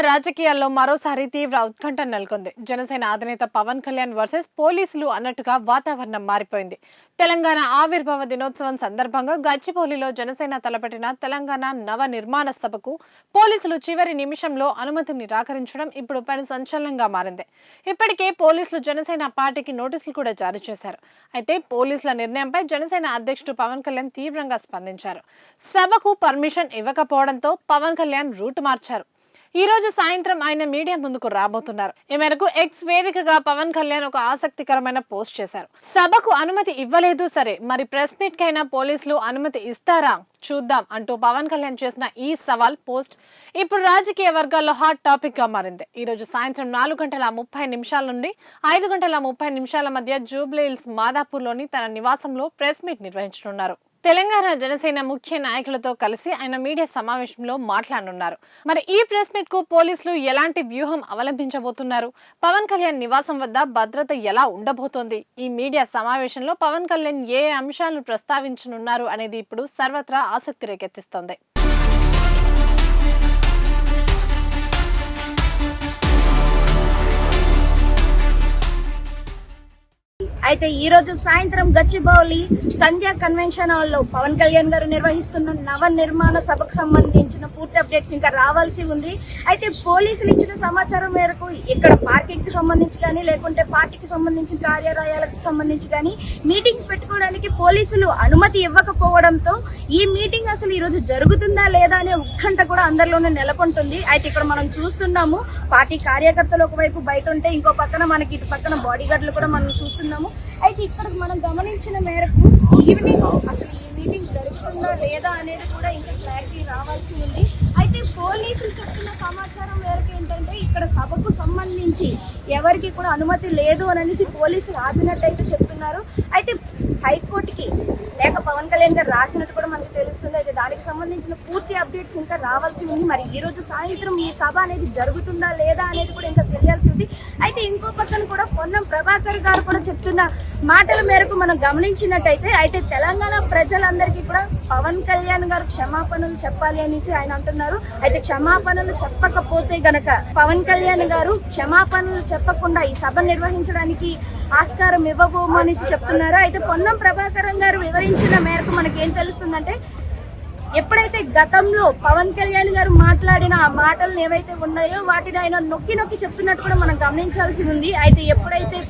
రాజకీయాల్లో మరోసారి తీవ్ర ఉత్కంఠ నెలకొంది. జనసేన అధినేత పవన్ కళ్యాణ్ వర్సెస్ పోలీసులు అన్నట్టుగా వాతావరణం మారిపోయింది. తెలంగాణ ఆవిర్భావ దినోత్సవం సందర్భంగా గచ్చిబౌలిలో జనసేన తలపెట్టిన తెలంగాణ నవ నిర్మాణ సభకు పోలీసులు చివరి నిమిషంలో అనుమతిని నిరాకరించడం ఇప్పుడు పెను సంచలనంగా మారింది. ఇప్పటికే పోలీసులు జనసేన పార్టీకి నోటీసులు కూడా జారీ చేశారు. అయితే పోలీసుల నిర్ణయంపై జనసేన అధ్యక్షుడు పవన్ కళ్యాణ్ తీవ్రంగా స్పందించారు. సభకు పర్మిషన్ ఇవ్వకపోవడంతో పవన్ కళ్యాణ్ రూట్ మార్చారు. ఈ రోజు సాయంత్రం ఆయన మీడియా ముందుకు రాబోతున్నారు. ఈ మేరకు ఎక్స్ వేదికగా పవన్ కళ్యాణ్ ఒక ఆసక్తికరమైన పోస్ట్ చేశారు. సభకు అనుమతి ఇవ్వలేదు సరే, మరి ప్రెస్ మీట్ కైనా పోలీసులు అనుమతి ఇస్తారా చూద్దాం అంటూ పవన్ కళ్యాణ్ చేసిన ఈ సవాల్ పోస్ట్ ఇప్పుడు రాజకీయ వర్గాల్లో హాట్ టాపిక్ గా మారింది. ఈ రోజు సాయంత్రం 4:30 నుండి 5:30 మధ్య జూబ్లీహిల్స్ మాదాపూర్లోని తన నివాసంలో ప్రెస్ మీట్ నిర్వహించనున్నారు. తెలంగాణ జనసేన ముఖ్య నాయకులతో కలిసి ఆయన మీడియా సమావేశంలో మాట్లాడనున్నారు. మరి ఈ ప్రెస్ మీట్ కు పోలీసులు ఎలాంటి వ్యూహం అవలంబించబోతున్నారు? పవన్ కళ్యాణ్ నివాసం వద్ద భద్రత ఎలా ఉండబోతోంది? ఈ మీడియా సమావేశంలో పవన్ కళ్యాణ్ ఏ అంశాలను ప్రస్తావించనున్నారు అనేది ఇప్పుడు సర్వత్రా ఆసక్తి రేకెత్తిస్తోంది. అయితే ఈ రోజు సాయంత్రం గచ్చిబౌలి సంధ్యా కన్వెన్షన్ హాల్ లో పవన్ కళ్యాణ్ గారు నిర్వహిస్తున్న నవ నిర్మాణ సభకు సంబంధించిన పూర్తి అప్డేట్స్ ఇంకా రావాల్సి ఉంది. అయితే పోలీసులు ఇచ్చిన సమాచారం మేరకు ఇక్కడ పార్కింగ్ కి సంబంధించి కానీ లేకుంటే పార్టీకి సంబంధించిన కార్యాలయాలకు సంబంధించి కానీ మీటింగ్స్ పెట్టుకోవడానికి పోలీసులు అనుమతి ఇవ్వకపోవడంతో ఈ మీటింగ్ అసలు ఈ రోజు జరుగుతుందా లేదా అనే ఉత్కంఠ కూడా అందరిలోనే నెలకొంటుంది. అయితే ఇక్కడ మనం చూస్తున్నాము, పార్టీ కార్యకర్తలు ఒకవైపు బయట ఉంటే ఇంకో పక్కన మనకి ఇటు పక్కన బాడీ గార్డులు కూడా మనం చూస్తున్నాము. అయితే ఇక్కడ మనం గమనించిన మేరకు ఈవినింగ్ అసలు ఈ మీటింగ్ జరుగుతుందా లేదా అనేది కూడా ఇంకా క్లారిటీ రావాల్సి ఉంది. అయితే పోలీసులు చెప్తున్న సమాచారం మేరకు ఏంటంటే ఇక్కడ సభకు సంబంధించి ఎవరికి కూడా అనుమతి లేదు అని అనేసి పోలీసులు ఆపినట్టయితే చెప్తున్నారు. అయితే హైకోర్టుకి లేక పవన్ కళ్యాణ్ గారు రాసినట్టు కూడా మనకు తెలుస్తుంది. అయితే దానికి సంబంధించిన పూర్తి అప్డేట్స్ ఇంకా రావాల్సి ఉంది. మరి ఈ రోజు సాయంత్రం ఈ సభ అనేది జరుగుతుందా లేదా అనేది కూడా ఇంకా తెలియాల్సి ఉంది. అయితే ఇంకో పక్కన కూడా పొన్నం ప్రభాకర్ గారు కూడా చెప్తున్న మాటల మేరకు మనం గమనించినట్టయితే అయితే తెలంగాణ ప్రజలందరికీ కూడా పవన్ కళ్యాణ్ గారు క్షమాపణలు చెప్పాలి అనేసి ఆయన అంటున్నారు. అయితే క్షమాపణలు చెప్పకపోతే గనక పవన్ కళ్యాణ్ గారు క్షమాపణలు చెప్పకుండా ఈ సభ నిర్వహించడానికి ఆస్కారం ఇవ్వబోము అనేసి చెప్తున్నారు. అయితే పొన్నం ప్రభాకర్ గారు వివరించిన మేరకు మనకి ఏం తెలుస్తుందంటే ఎప్పుడైతే గతంలో పవన్ కళ్యాణ్ గారు మాట్లాడిన ఆ మాటలు ఏవైతే ఉన్నాయో వాటిని ఆయన నొక్కి నొక్కి చెప్తున్నట్టు కూడా మనం గమనించాల్సి ఉంది. అయితే ఎప్పుడైతే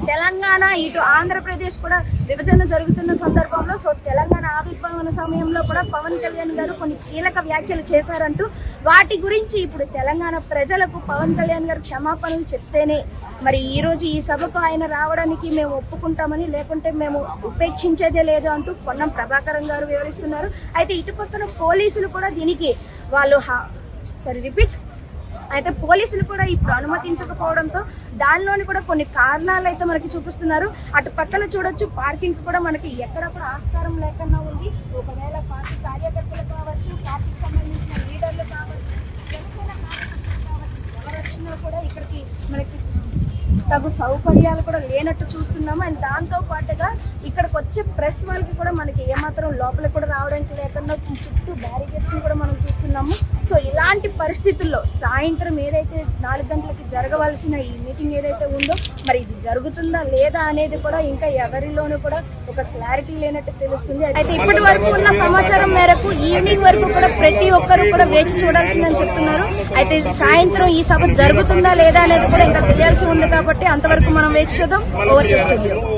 తెలంగాణ ఇటు ఆంధ్రప్రదేశ్ కూడా విభజన జరుగుతున్న సందర్భంలో తెలంగాణ ఆవిర్భావన సమయంలో కూడా పవన్ కళ్యాణ్ గారు కొన్ని కీలక వ్యాఖ్యలు చేశారంటూ వాటి గురించి ఇప్పుడు తెలంగాణ ప్రజలకు పవన్ కళ్యాణ్ గారు క్షమాపణలు చెప్తేనే మరి ఈ రోజు ఈ సభకు ఆయన రావడానికి మేము ఒప్పుకుంటామని లేకుంటే మేము ఉపేక్షించేదే లేదు అంటూ పొన్నం ప్రభాకరం గారు వివరిస్తున్నారు. అయితే ఇటు పక్కన పోలీసులు కూడా దీనికి వాళ్ళు అయితే పోలీసులు కూడా ఇప్పుడు అనుమతించకపోవడంతో దానిలోని కూడా కొన్ని కారణాలు అయితే మనకి చూపిస్తున్నారు. అటు పక్కన చూడొచ్చు, పార్కింగ్ కూడా మనకి ఎక్కడ కూడా ఆస్కారం లేకుండా ఉంది. ఒకవేళ పార్టీ కార్యకర్తలు కావచ్చు, పార్టీకి సంబంధించిన లీడర్లు కావచ్చు, జనసేన కార్యకర్తలు కావచ్చు, ఎవరు వచ్చినా కూడా ఇక్కడికి మనకి తగు సౌకర్యాలు కూడా లేనట్టు చూస్తున్నాము. అండ్ దాంతో పాటుగా ఇక్కడికి వచ్చే ప్రెస్ వాళ్ళకి కూడా మనకి ఏమాత్రం లోపలికి కూడా రావడానికి లేకుండా చుట్టూ బ్యారికేడ్స్ కూడా మనం చూస్తున్నాము. సో ఇలాంటి పరిస్థితుల్లో సాయంత్రం ఏదైతే 4 గంటలకి జరగవలసిన ఈ మీటింగ్ ఏదైతే ఉందో మరి ఇది జరుగుతుందా లేదా అనేది కూడా ఇంకా ఎవరిలోనూ కూడా ఒక క్లారిటీ లేనట్టు తెలుస్తుంది. అయితే ఇప్పటి వరకు ఉన్న సమాచారం మేరకు ఈవినింగ్ వరకు కూడా ప్రతి ఒక్కరు కూడా వేచి చూడాల్సిందని చెప్తున్నారు. అయితే సాయంత్రం ఈ సభ జరుగుతుందా లేదా అనేది కూడా ఇంకా తెలియాల్సి ఉంది కాబట్టి అంతవరకు మనం వేచి చూద్దాం. Over to studio.